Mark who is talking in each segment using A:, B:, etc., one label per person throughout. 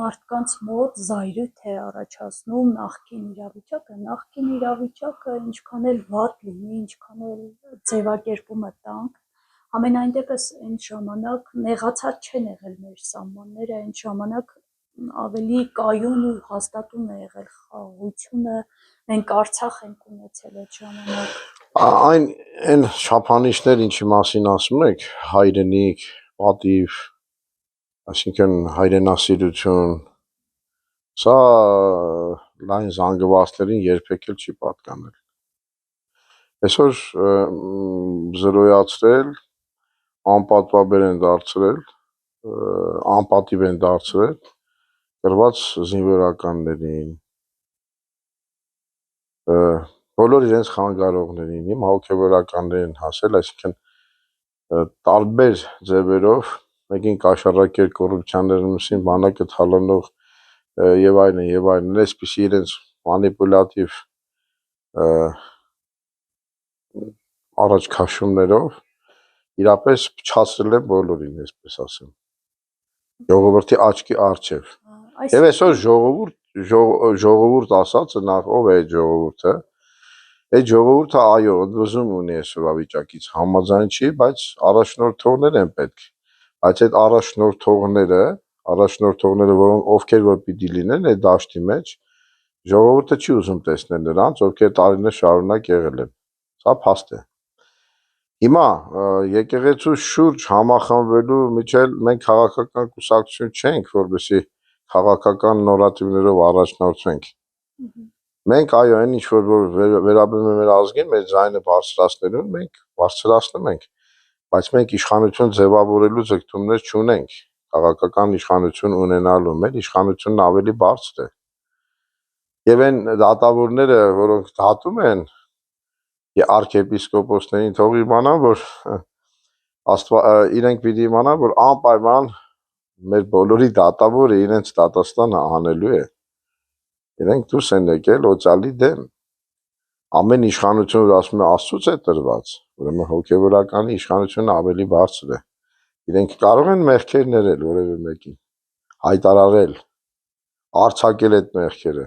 A: մարդկանց մոտ զայրույթ է առաջացնում նախկին իրավիճակը ինչքան էլ վատ լինի, ինչքան էլ ձևակերպումը տանք, ամենայն դեպս այն ժամանակ նեղացած չեն եղել մեր սահմանները, այն ժամանակ ավելի կայուն ու հաստատուն է եղել խաղաղությունը, մենք Արցախ ենք ունեցել այդ ժամանակ։
B: Այն չափանիշներ, ինչի մասին ասում եք, հայրենիք, պատիվ, այսինքն հայրենասիրություն, սա լայն զանգվածներին երբեք էլ չի պատկանել։ Այսօր զրոյացրել, անպատվաբեր են դարձրել, անպատիվ են դարձրել կրված զինվորականներին, բոլոր իրենց խանգարողներին, իմ հոգևորականներ են հասել, այսինքն տարբեր ձևերով, մեկին կաշառակեր կոռուպցիաներ, մյուսին բանակը թալանող եւ այլն, այսպիսի իրենց մանիպուլատիվ առաջ քաշումներով իրապես փչացրել են բոլորին, այսպես ասեմ, ժողովրդի աչքի առջև։ Եվ այսօր ժողովուրդ ասածը, ով է այդ ժողովուրդը, այդ ժողովուրդը այո, ընդվզում ունի այսօրվա վիճակից համաձայն չի, բայց առաջնորդողներ են պետք, բայց այդ առաջնորդողները, որոնք ովքեր որ պիտի լինեն այդ դաշտի մեջ, ժողովուրդը չի ուզում տեսնել նրանց, ովքեր տարիներ շարունակ եղել են, սա փաստ է։ Հիմա եկեղեցու շուրջ համախմբվելու միջել մենք քաղաքական կուսակցություն չենք, որովհետեւ քաղաքական նորատիվներով առաջնորդվենք։ Մենք այո, այն ինչ որ վերաբերում է մեր ազգին, մեր ձայնը բարձրացնելուն, մենք բարձրացնում ենք, բայց մենք իշխանություն ձևավորելու ձգտումներ չունենք, քաղաքական իշխանություն ունենալու, մեր իշխանությունն ավելի բարձր է։ Եվ այն դատավորները, որոնք դատում են arczepiskopոսներին, թող իմանան, որ իրենք պիտի իմանան, որ անպայման մեր բոլորի դատավորը իրենց դատաստանը անելու է։ Իրենք դուրս են եկել օծալի դեմ։ Ամեն իշխանություն, որ ասում է Աստծուց է տրված, ուրեմն հոգևորականի իշխանությունը ավելի բարձր է։ Իրենք կարող են մեղքեր ներել որևէ մեկին, հայտարարել, արձակել այդ մեղքերը։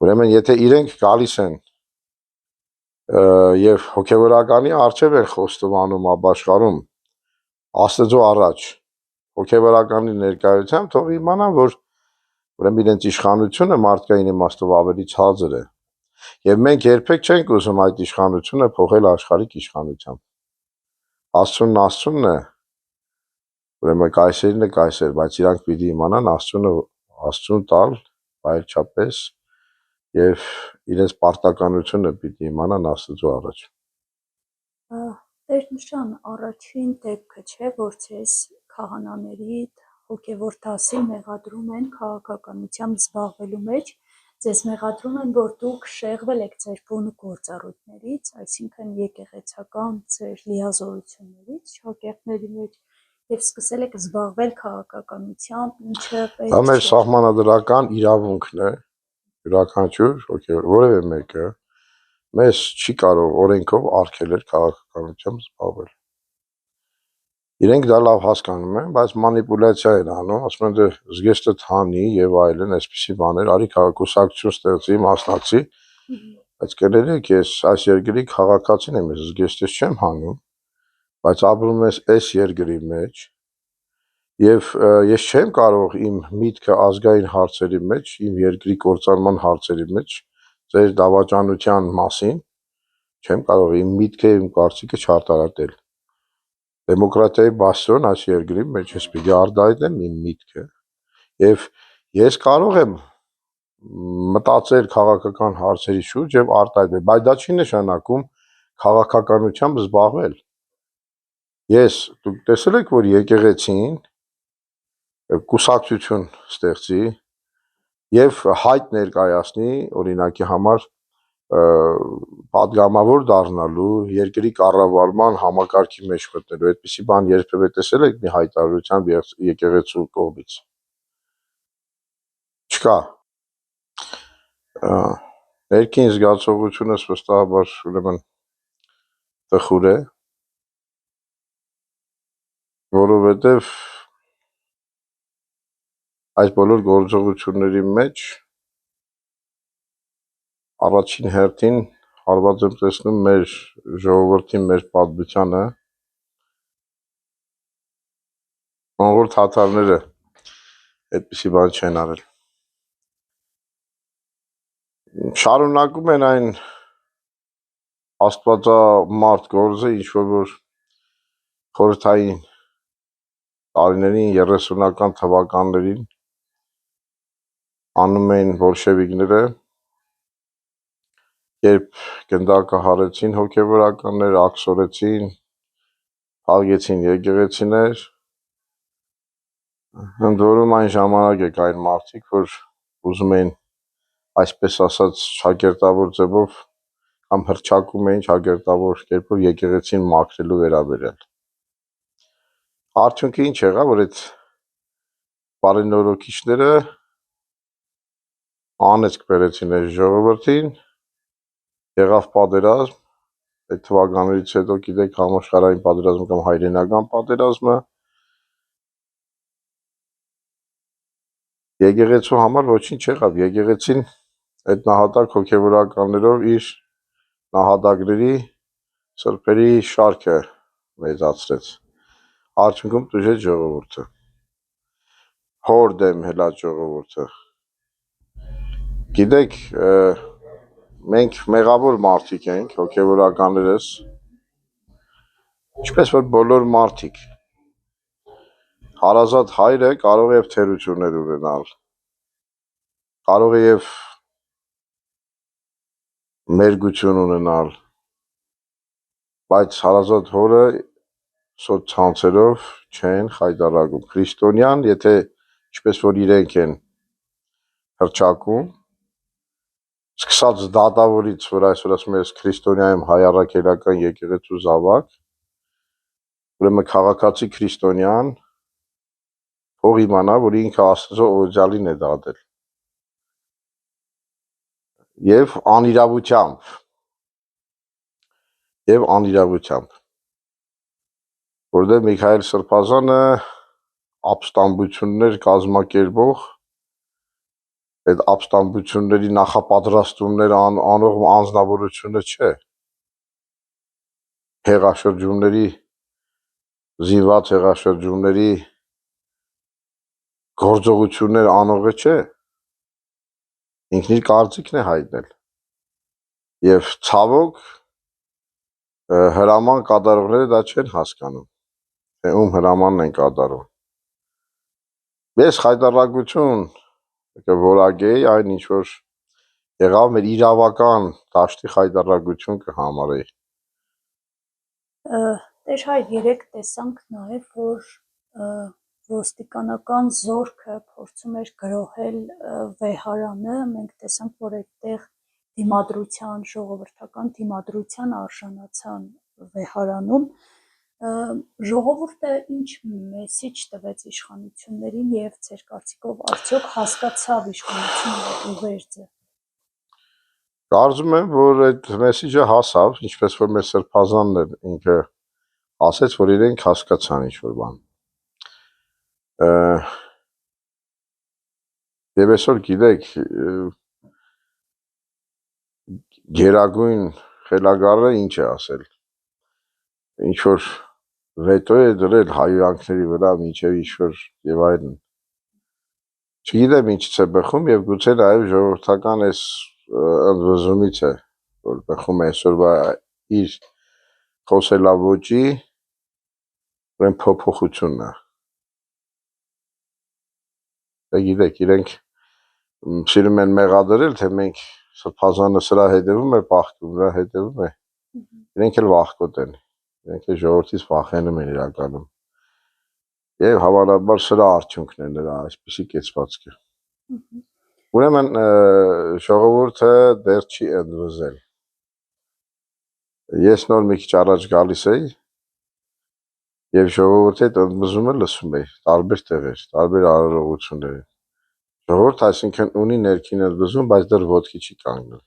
B: Ուրեմն եթե իրենք գալիս են եւ հոգևորականի առջև են խոստովանում ապաշխարում Աստծո առաջ, հոգևորականի ներկայությամբ, թող իմանան, որ ուրեմն իրենց իշխանությունը մարդկային իմաստով ավելի ցածր է։ Եվ մենք երբեք չենք ուզում այդ իշխանությունը փոխել աշխարհիկ իշխանությամբ։ Աստծուն է, ուրեմն կայսերին է կայսեր, բայց իրանք պիտի իմանան Աստծուն տալ վայելչապես եւ իրենց պարտականությունը պիտի իմանան Աստծո առաջ։
A: Տեր-նշան, առաջին դեպքը չէ, որ ցես քահանաների հոգևոր դասին մեղադրում են քաղաքականությամբ զբաղվելու մեջ, ձեզ մեղադրում են, որ դուք շեղվել եք ձեր բուն գործառույթներից, այսինքն եկեղեցական ձեր լիազորություններից շակերտների մեջ եւ սկսել եք զբաղվել քաղաքականությամբ, ինչը պետք
B: Դա մեր սահմանադրական իրավունքն է, յուրաքանչյուր որևէ մեկը մեզ չի կարող օրենքով արգելել քաղաքականությամբ զբաղվել։ Իրենք դա լավ հասկանում են, բայց մանիպուլյացիա են անում, ասում են դե զգեստը թանի եւ այլն, այսպիսի բաներ, արի քաղաքակուսակցություն ստեղծի, մասնակցի, բայց կներեք, ես այս երկրի քաղաքացին եմ, ես զգեստս չեմ հանում, բայց ապրում ես այս երկրի մեջ եւ ես չեմ կարող իմ միտքը ազգային հարցերի մեջ, իմ երկրի կործանման հարցերի մեջ, ձեր դավաճանության մասին չեմ կարող իմ միտքը, իմ կարծիքը չարտարատել։ Դեմոկրատիայի բաստիոն այս երկրի մեջ ես պիտի արտահայտեմ իմ միտքը եւ ես կարող եմ մտածել քաղաքական հարցերի շուրջ եւ արտահայտել, բայց դա չի նշանակում քաղաքականությամբ զբաղվել։ Դուք տեսել եք, որ եկեղեցին կուսակցություն ստեղծի եւ հայտ ներկայացնի օրինակի համար պատգամավոր դառնալու, երկրի կառավարման համակարգի մեջ մտնելու, այդպիսի բան երբևէ տեսել եք մի հայտարարությամբ եկեղեցու կողմից։ Չկա։ Ներքին զգացողությունս վստահաբար ուրեմն տխուր է, որովհետեւ այս բոլոր գործողությունների մեջ առաջին հերթին հարված եմ տեսնում մեր ժողովրդի, մեր պատմությանը, մոնղոլ թաթարները այդպիսի բան չեն արել։ Շարունակում են այն աստվածամարդ գործը, ինչ որ խորհրդային տարիներին 30-ական թվականներին անում էին բոլշևիկները, երբ գնդակը հարեցին հոգևորականներ, աքսորեցին, փակեցին եկեղեցիներ, ընդ որում այն ժամանակ է կային մարդիկ, որ ուզում էին այսպես ասած շակերտավոր ձևով կամ հռչակում էին շակերտավոր կերպով եկեղեցին մաքրելու վերաբերյալ։ Արդյունքը ինչ եղավ, որ այդ բարենորոքիչները անեծք բերեցին այս ժողովրդին, եղավ պատերազմ, այդ թվականներից հետո գիտեք համաշխարհային պատերազմը կամ հայրենական պատերազմը, եկեղեցու համար ոչինչ եղավ, եկեղեցին այդ նահատակ հոգևորականներով իր նահատակների սրբերի շարքը մեծացրեց, արդյունքում տուժեց ժողովուրդը, հոր դեմ հելած ժողովուրդը, գիտեք, մենք մեղավոր մարդիկ ենք, հոգևորականներս, ինչպես որ բոլոր մարդիկ, հարազատ հայրը կարող է թերություններ ունենալ, կարող է և մերգություն ունենալ, բայց հարազատ հորը սոտ ցանցերով չեն խայտառակում, քրիստոնյան, եթե ինչպես որ իրենք են հռչակում, սկսած դատավորից, որ այսօր ասում ես քրիստոնյա եմ հայ առաքելական եկեղեցու զավակ, ուրեմն քաղաքացի քրիստոնյան թող իմանա, որ ինքը Աստծո օրհնյալին է դատել եւ անիրավությամբ, որտեղ Միքայել Սրբազանը ապստամբություններ կազմակերպող, այդ ապստամբությունների նախապատրաստումներ անող անձնավորությունը չէ, հեղաշրջումների, զինված հեղաշրջումների գործողություններ անողը չէ, ինքն իր կարծիքն է հայտնել եւ ցավոք հրաման կատարողները դա չեն հասկանում, թե ում հրամանն են կատարում։ Ես խայտառակություն կորագեի այն ինչ որ եղավ մեր իրավական դաշտի խայտառակություն կհամարեի։
A: Տեր հայր, երեք տեսանք նաև, որ ոստիկանական զորքը փորձում էր գրոհել վեհարանը, մենք տեսանք, որ այդտեղ դիմադրության, ժողովրդական դիմադրության արժանացան վեհարանում, ժողովուրդը ինչ մեսիջ տվեց իշխանություններին եւ ձեր կարծիքով արդյոք հասկացավ իշխանությունները ուղերձը։
B: Կարծում եմ, որ այդ մեսիջը հասավ, ինչպես որ մեր Սրբազանն էր ինքը ասեց, որ իրենք հասկացան ինչ-որ բան։ Եվ այսօր գիտեք, գերագույն խելագարը ինչ է ասել, ինչ-որ վետո է դրել հայոյանքների վրա մինչև ինչ-որ եւ այլն։ Չգիտեմ ինչից է բխում եւ գուցե նաեւ ժողովրդական այս ընդվզումից է, որ բխում է այսօրվա իր խոսելավոճի ուրեմն փոփոխությունն է։ Դե գիտեք, իրենք սիրում են մեղադրել, թե մենք Սրբազանը սրա հետևում է պահքում, նրա հետևում է։ Իրենք էլ վախկոտ են, իրենք էլ ժողովրդից վախենում են իրականում։ Եվ հավանաբար սրա արդյունքն է նրա այսպիսի կեցվածքը։ Ուրեմն ժողովուրդը դեռ չի ընդվզել։ Ես նոր մի քիչ առաջ գալիս էի եւ ժողովրդի այդ ընդվզումը լսում էի, տարբեր տեղեր, տարբեր արարողություններ։ Ժողովուրդը այսինքն ունի ներքին ընդվզում, բայց դեռ ոտքի չի կանգնել։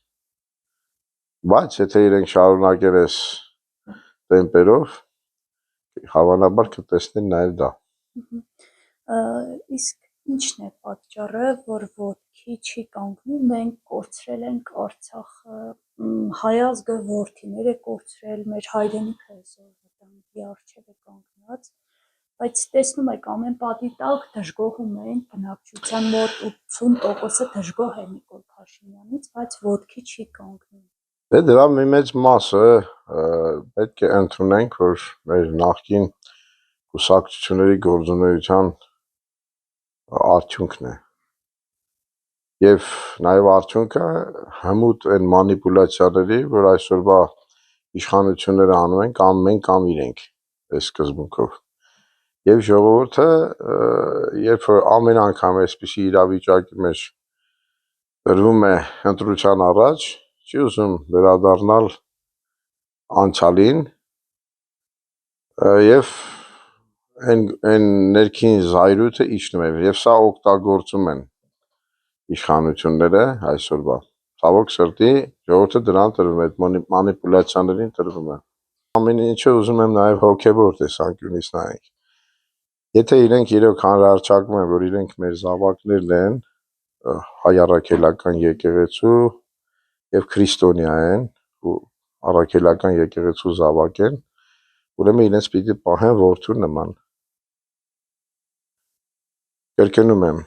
B: Բայց եթե իրենք շարունակեն այս տեմպերով, հավանաբար կտեսնեն նաեւ դա։
A: Իսկ Ինչն է պատճառը, որ ոտքի չի կանգնում, մենք կորցրել ենք Արցախը, հայ ազգը որդիներ է կորցրել, մեր հայրենիքը այսօր վտանգի առջև է կանգնած, բայց տեսնում եք ամեն պատի տակ դժգոհում են, բնակչության մոտ 80%-ը դժգոհ է Նիկոլ Փաշինյանից, բայց ոտքի չի կանգնում։
B: Դե դրա մի մեծ մասը պետք է ընդունենք, որ մեր նախկին կուսակցությունների գործունեության արդյունքն է։ Եվ նաև արդյունքը հմուտ այն մանիպուլյացիաների, որ այսօրվա իշխանությունները անում են կամ մենք կամ իրենք այս սկզբունքով։ Եվ ժողովուրդը երբ որ ամեն անգամ այսպիսի իրավիճակի մեջ դրվում է ընտրության առաջ, չի ուզում վերադառնալ անցյալին եւ այն ներքին զայրույթը իջնում է եւ սա օգտագործում են իշխանությունները այսօրվա։ Ցավոք սրտի ժողովուրդը դրան տրվում է, այդ մանիպուլյացիաներին տրվում է։ Ամեն ինչը ուզում եմ նաև հոգևոր տեսանկյունից նայենք։ Եթե իրենք իրոք հանրահռչակում են, որ իրենք մեր զավակներն են, հայ առաքելական եկեղեցու եւ քրիստոնյա են, ու առաքելական եկեղեցու զավակ են, ուրեմն իրենց պիտի պահեն որդու նման։ Կրկնում եմ,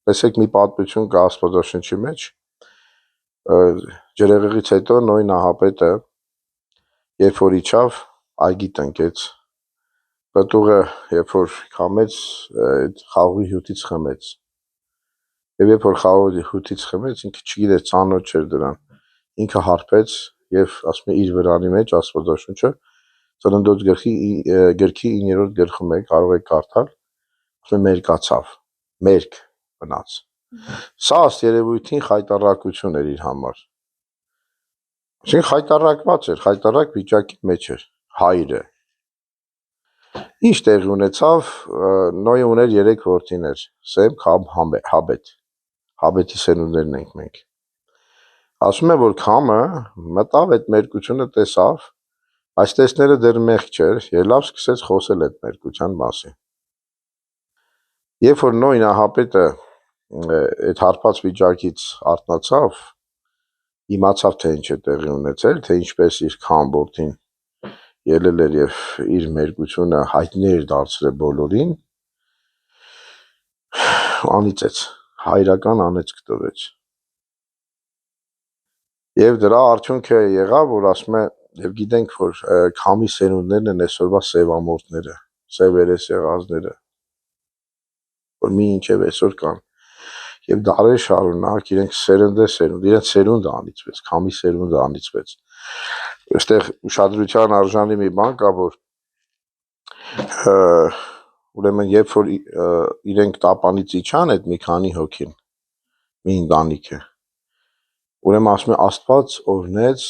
B: տեսեք մի պատմություն կա Աստվածաշնչի մեջ, ջրեղեղից հետո Նոյ նահապետը երբ որ իջավ, այգի տնկեց, պտուղը երբ որ քամեց, այդ խաղողի հյութից խմեց, եւ երբ որ խաղողի հյութից խմեց, ինքը չգիտեր, ծանոթ չէր դրան, ինքը հարբեց եւ ասում է իր վրանի մեջ Աստվածաշունչը Ծննդոց գրքի 9-րդ գլխում է, կարող եք կարդալ, ասում է մերկացավ, մերկ մնաց։ Սա ըստ երևույթին խայտառակություն էր իր համար։ Այսինքն խայտառակված էր, խայտառակ վիճակի մեջ էր, հայրը։ Ինչ տեղի ունեցավ, Նոյը ուներ 3 որդիներ, Սեմ, Քամ, Հաբետ։ Հաբետի սերունդներն ենք մենք։ Ասում է, որ Քամը մտավ այդ մերկությունը տեսավ, այս տեսները դեռ մեղք չէր, ելավ սկսեց խոսել այդ մերկության մասին։ Երբ որ Նոյ նահապետը այդ հարբած վիճակից արթնացավ, իմացավ թե ինչ է տեղի ունեցել, թե ինչպես իր Քամ որդին ելել էր եւ իր մերկությունը հայտնի էր դարձրել բոլորին, անիծեց, հայրական անեծք տվեց։ Եվ դրա արդյունքը եղավ, որ ասում է, եւ գիտենք, որ Քամի սերունդներն են այսօրվա սևամորթները, սև երես եղածները, որ մի ինչև այսօր կան։ Եվ դարեր շարունակ իրենք սերունդ, իրենց սերունդը անիծվեց, Քամի սերունդը անիծվեց։ Այստեղ ուշադրության արժանի մի բան կա, որ ուրեմն երբ որ իրենք տապանից իջան այդ մի քանի հոգին, մի ընտանիքը, ուրեմն ասում է Աստված օրհնեց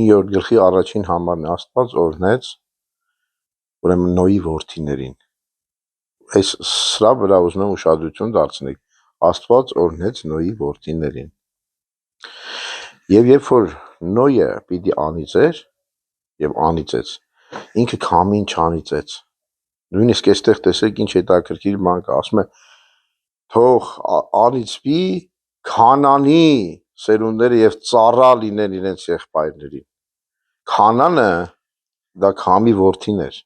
B: 9-րդ գլխի առաջին համարն է, Աստված օրհնեց ուրեմն Նոյի որդիներին։ Այս սրա վրա ուզում եմ ուշադրություն դարձնեք, Աստված օրհնեց Նոյի որդիներին։ Եվ երբ որ Նոյը պիտի անիծեր եւ անիծեց, ինքը Քամին չանիծեց։ Նույնիսկ այստեղ տեսեք ինչ հետաքրքիր բան կա, ասում է թող անիծվի Քանանի սերունդները եւ ծառա լինեն իրենց եղբայրներին։ Քանանը դա Քամի որդին էր։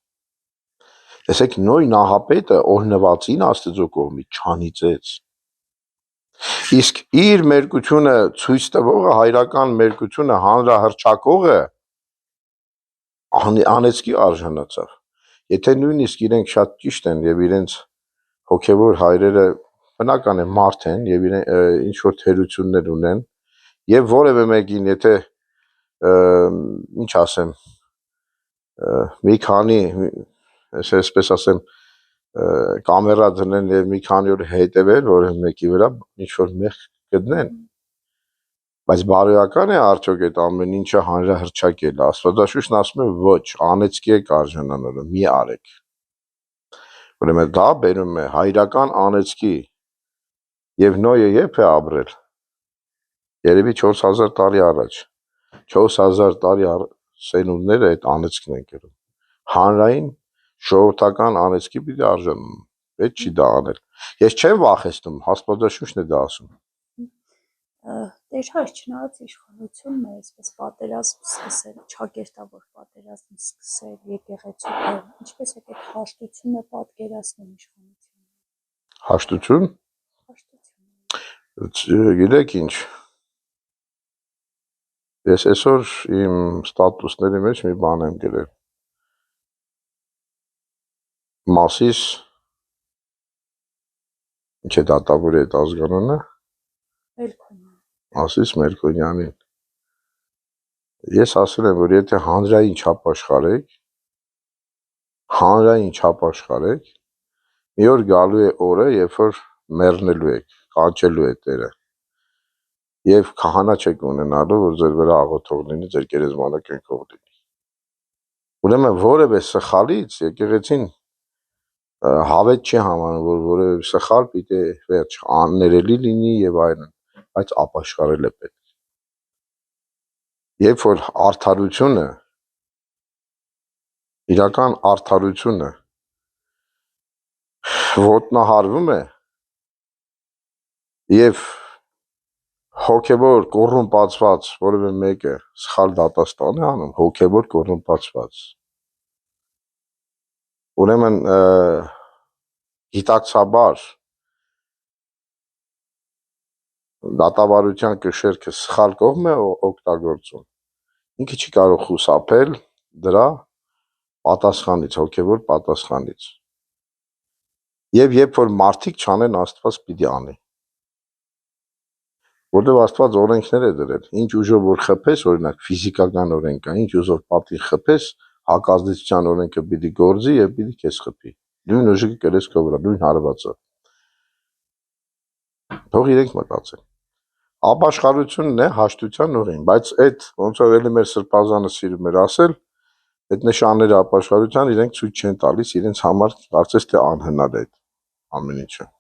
B: Տեսեք Նոյ նահապետը օրհնվածին Աստծո կողմից չանիծեց։ Իսկ իր մերկությունը ցույց տվողը, հայրական մերկությունը հանրահռչակողը անեծքի արժանացավ։ Եթե նույնիսկ իրենք շատ ճիշտ են եւ իրենց հոգեվոր հայրերը բնական է մարդ են եւ ինչ որ թերություններ ունեն եւ որևէ մեկին եթե ինչ ասեմ մի քանի այսպես ասեմ կամերա դնեն եւ մի քանի օր հետեւել որևէ մեկի վրա ինչ որ մեղ գտնեն, բայց բարոյական է արդյոք այդ ամեն ինչը հանրահռչակել։ Աստվածաշունչն ասում է ոչ, անեծքի եք արժանանալու, մի արեք։ Ուրեմն դա բերում է հայրական անեծքի եւ Նոյը երբ է ապրել։ Երևի 4000 տարի առաջ։ 4000 տարի սերունդները այդ անեծքն են կրում։ Հանրային ժողովրդական անեծքի պիտի արժանանան։ Պետք չի դա անել։ Ես չեմ վախեցնում, Աստվածաշունչն է դա ասում։
A: Տեր հայր չնայած իշխանությունն է, այսպես պատերազմ սկսել, ճակերտավոր պատերազմ սկսել եկեղեցու դեմ, ինչպես է այդ հաշտությունը պատկերացնում իշխանությունը։
B: Հաշտություն։
A: Հաշտություն։
B: Գիտեք ինչ։ Ես այսօր իմ ստատուսների մեջ մի բան եմ գրել։ Մասիս ինչ է դատավորի այդ ազգանունը։
A: Մելքոնյան։
B: Մասիս Մելքոնյանին։ Ես ասել եմ, որ եթե հանրային չափ աշխարհեք, մի օր գալու է օրը, երբ որ մեռնելու եք, կանչելու է Տերը։ Եվ քահանա չեք ունենալու, որ ձեր վրա աղոթող լինի, ձեր գերեզմանը կենքով լինի։ Ուրեմն որևէ սխալից եկեղեցին հավետ չի համարում, որ որևէ սխալ պիտի վերջ աններելի լինի եւ այլն, բայց ապաշխարել է պետք։ Երբ որ արդարությունը, իրական արդարությունը ոտնահարվում է եւ հոգեվոր կոռումպացված որևէ մեկը սխալ դատաստան է անում, հոգեվոր կոռումպացված, ուրեմն գիտակցաբար դատավարության կշերքը սխալ կողմ է օգտագործում, ինքը չի կարող խուսափել դրա պատասխանից, հոգևոր պատասխանից։ Եվ երբ որ մարդիկ չանեն, Աստված պիտի անի։ Որտեղ Աստված օրենքներ է դրել, ինչ ուժով որ խփես, օրինակ ֆիզիկական օրենք է, ինչ ուժով պատի խփես, հակազդեցության օրենքը պիտի գործի եւ պիտի քեզ խփի։ Նույն ուժը կերես քո վրա, նույն հարվածը։ Թող իրենք մտածեն։ Ապաշխարությունն է հաշտության ուղին, բայց այդ ոնց որ էլի մեր սրբազանը սիրում էր ասել, այդ նշանները ապաշխարության իրենք ցույց չեն տալիս, իրենց համար կարծես թե անհնար է այդ ամեն ինչը։